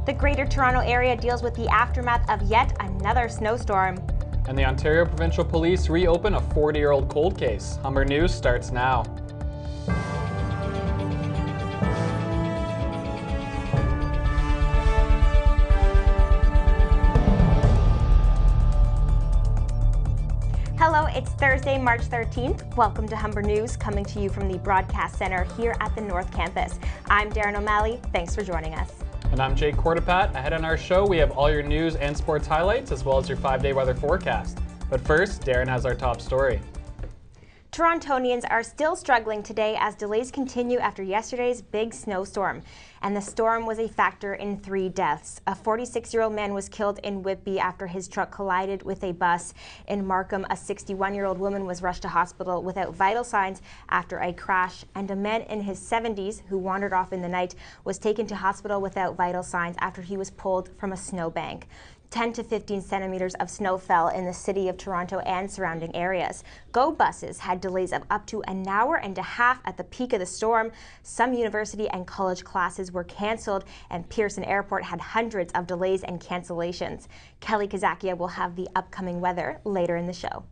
The Greater Toronto Area deals with the aftermath of yet another snowstorm. And the Ontario Provincial Police reopen a 40-year-old cold case. Humber News starts now. Hello, it's Thursday, March 13th. Welcome to Humber News, coming to you from the Broadcast Center here at the North Campus. I'm Darren O'Malley. Thanks for joining us. And I'm Jake Cordepat. Ahead on our show, we have all your news and sports highlights, as well as your 5-day weather forecast. But first, Darren has our top story. Torontonians are still struggling today as delays continue after yesterday's big snowstorm. And the storm was a factor in 3 deaths. A 46-year-old man was killed in Whitby after his truck collided with a bus. In Markham, a 61-year-old woman was rushed to hospital without vital signs after a crash. And a man in his 70s who wandered off in the night was taken to hospital without vital signs after he was pulled from a snowbank. 10 to 15 centimeters of snow fell in the city of Toronto and surrounding areas. GO buses had delays of up to an hour and a half at the peak of the storm. Some university and college classes were canceled, and Pearson Airport had hundreds of delays and cancellations. Kelly Kazakia will have the upcoming weather later in the show.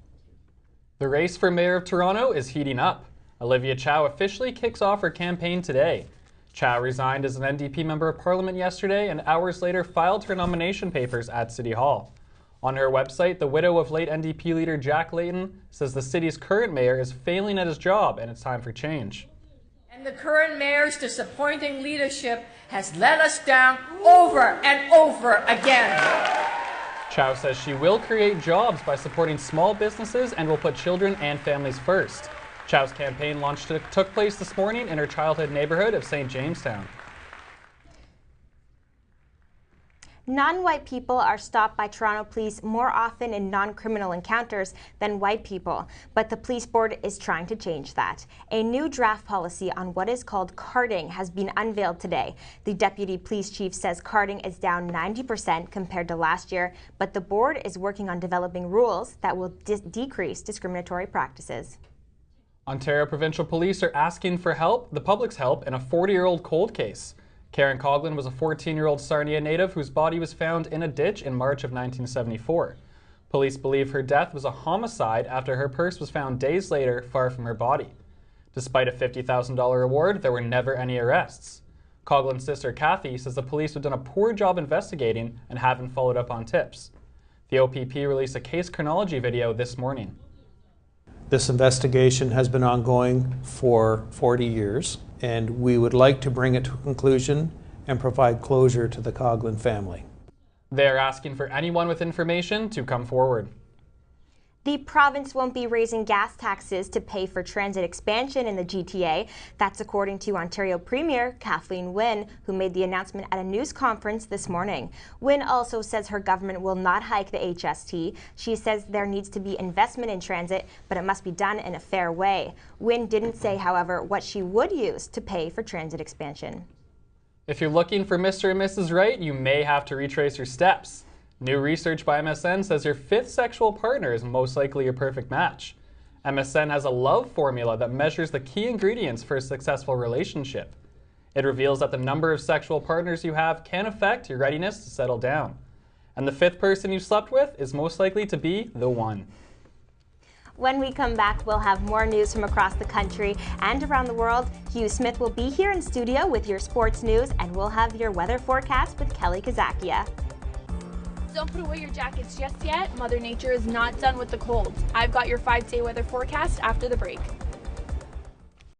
The race for Mayor of Toronto is heating up. Olivia Chow officially kicks off her campaign today. Chow resigned as an NDP Member of Parliament yesterday and hours later filed her nomination papers at City Hall. On her website, the widow of late NDP leader Jack Layton says the city's current mayor is failing at his job and it's time for change. And the current mayor's disappointing leadership has let us down over and over again. Chow says she will create jobs by supporting small businesses and will put children and families first. Chow's campaign launch took place this morning in her childhood neighborhood of St. Jamestown. Non-white people are stopped by Toronto police more often in non-criminal encounters than white people, but the police board is trying to change that. A new draft policy on what is called carding has been unveiled today. The deputy police chief says carding is down 90% compared to last year, but the board is working on developing rules that will decrease discriminatory practices. Ontario Provincial Police are asking for help, the public's help, in a 40-year-old cold case. Karen Coughlin was a 14-year-old Sarnia native whose body was found in a ditch in March of 1974. Police believe her death was a homicide after her purse was found days later far from her body. Despite a $50,000 reward, there were never any arrests. Coughlin's sister Kathy says the police have done a poor job investigating and haven't followed up on tips. The OPP released a case chronology video this morning. This investigation has been ongoing for 40 years, and we would like to bring it to a conclusion and provide closure to the Coughlin family. They are asking for anyone with information to come forward. The province won't be raising gas taxes to pay for transit expansion in the GTA. That's according to Ontario Premier Kathleen Wynne, who made the announcement at a news conference this morning. Wynne also says her government will not hike the HST. She says there needs to be investment in transit, but it must be done in a fair way. Wynne didn't say, however, what she would use to pay for transit expansion. If you're looking for Mr. and Mrs. Right, you may have to retrace your steps. New research by MSN says your 5th sexual partner is most likely your perfect match. MSN has a love formula that measures the key ingredients for a successful relationship. It reveals that the number of sexual partners you have can affect your readiness to settle down. And the 5th person you slept with is most likely to be the one. When we come back, we'll have more news from across the country and around the world. Hugh Smith will be here in studio with your sports news, and we'll have your weather forecast with Kelly Kazakia. Don't put away your jackets just yet. Mother Nature is not done with the cold. I've got your 5-day weather forecast after the break.